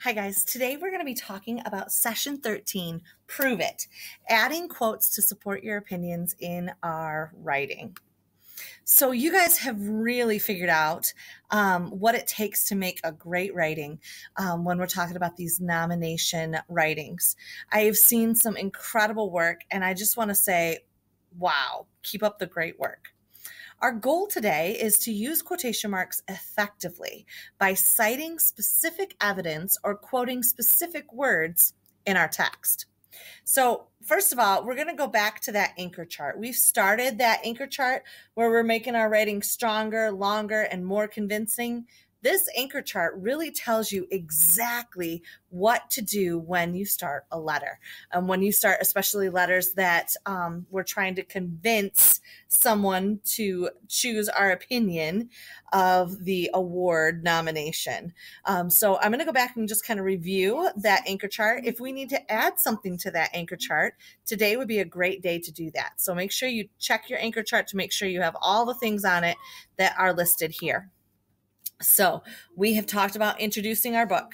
Hi guys, today we're going to be talking about session 13, Prove It, adding quotes to support your opinions in our writing. So you guys have really figured out what it takes to make a great writing when we're talking about these nomination writings. I have seen some incredible work and I just want to say, wow, keep up the great work. Our goal today is to use quotation marks effectively by citing specific evidence or quoting specific words in our text. So first of all, we're going to go back to that anchor chart. We've started that anchor chart where we're making our writing stronger, longer, and more convincing. This anchor chart really tells you exactly what to do when you start a letter. And when you start, especially letters that we're trying to convince someone to choose our opinion of the award nomination. So I'm going to go back and just kind of review that anchor chart. If we need to add something to that anchor chart, today would be a great day to do that. So make sure you check your anchor chart to make sure you have all the things on it that are listed here. So we have talked about introducing our book.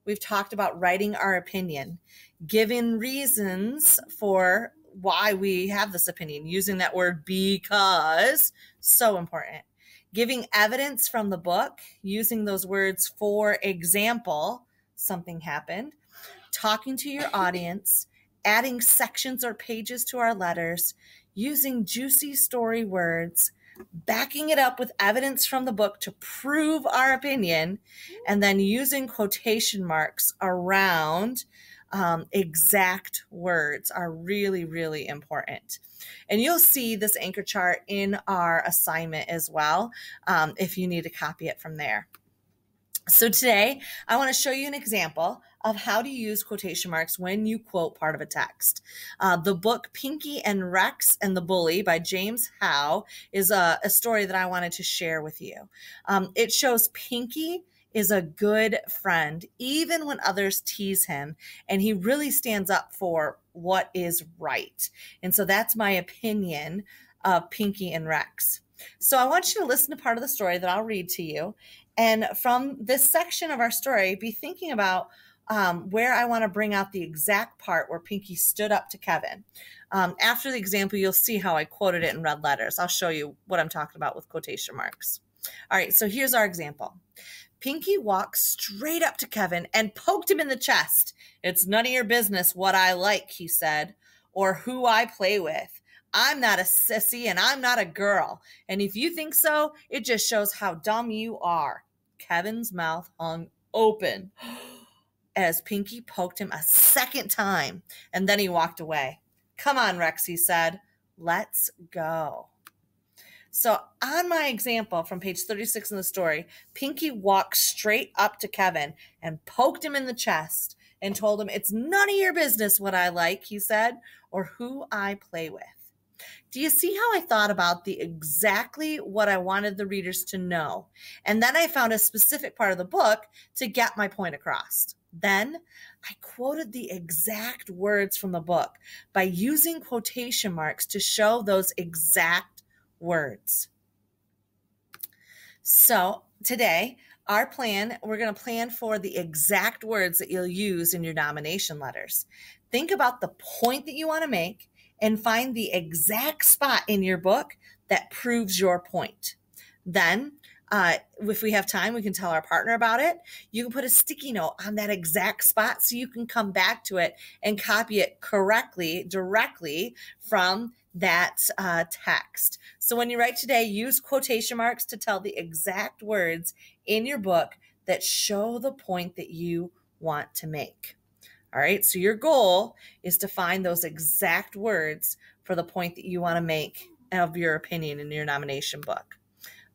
We've talked about writing our opinion, giving reasons for why we have this opinion, using that word because, so important. Giving evidence from the book, using those words, for example, something happened. Talking to your audience, adding sections or pages to our letters, using juicy story words, backing it up with evidence from the book to prove our opinion, and then using quotation marks around exact words are really, really important. And you'll see this anchor chart in our assignment as well if you need to copy it from there. So today, I want to show you an example of how to use quotation marks when you quote part of a text. The book Pinky and Rex and the Bully by James Howe is a story that I wanted to share with you. It shows Pinky is a good friend, even when others tease him, and he really stands up for what is right. And so that's my opinion of Pinky and Rex. So I want you to listen to part of the story that I'll read to you. And from this section of our story, be thinking about where I want to bring out the exact part where Pinky stood up to Kevin. After the example, you'll see how I quoted it in red letters. I'll show you what I'm talking about with quotation marks. All right, so here's our example. Pinky walked straight up to Kevin and poked him in the chest. "It's none of your business what I like," he said, "or who I play with. I'm not a sissy and I'm not a girl. And if you think so, it just shows how dumb you are." Kevin's mouth hung open as Pinky poked him a second time, and then he walked away. "Come on, Rex," he said. "Let's go." So on my example from page 36 in the story, Pinky walked straight up to Kevin and poked him in the chest and told him, "It's none of your business what I like," he said, "or who I play with." Do you see how I thought about the exactly what I wanted the readers to know? And then I found a specific part of the book to get my point across. Then I quoted the exact words from the book by using quotation marks to show those exact words. So today, our plan, we're going to plan for the exact words that you'll use in your nomination letters. Think about the point that you want to make and find the exact spot in your book that proves your point. Then, if we have time, we can tell our partner about it. You can put a sticky note on that exact spot so you can come back to it and copy it correctly, directly from that text. So when you write today, use quotation marks to tell the exact words in your book that show the point that you want to make. All right, so your goal is to find those exact words for the point that you want to make of your opinion in your nomination book.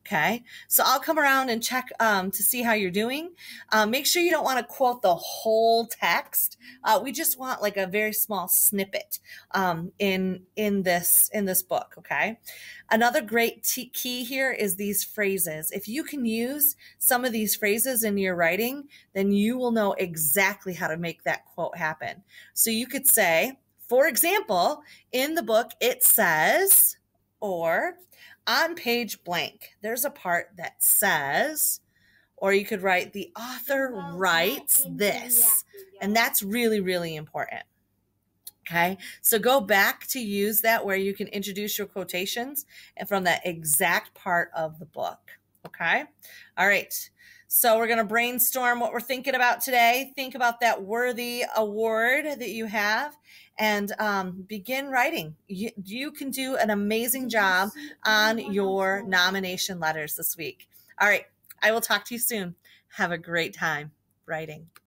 Okay, so I'll come around and check to see how you're doing. Make sure you don't want to quote the whole text. We just want like a very small snippet in this book. Okay, another great key here is these phrases. If you can use some of these phrases in your writing, then you will know exactly how to make that quote happen. So you could say, for example, in the book it says, or on page blank, there's a part that says, Or you could write, the author writes this. And that's really, really important. Okay, so go back to use that where you can introduce your quotations and from that exact part of the book. Okay, all right. So we're going to brainstorm what we're thinking about today. Think about that worthy award that you have and begin writing. You can do an amazing job on your nomination letters this week. All right, I will talk to you soon. Have a great time writing.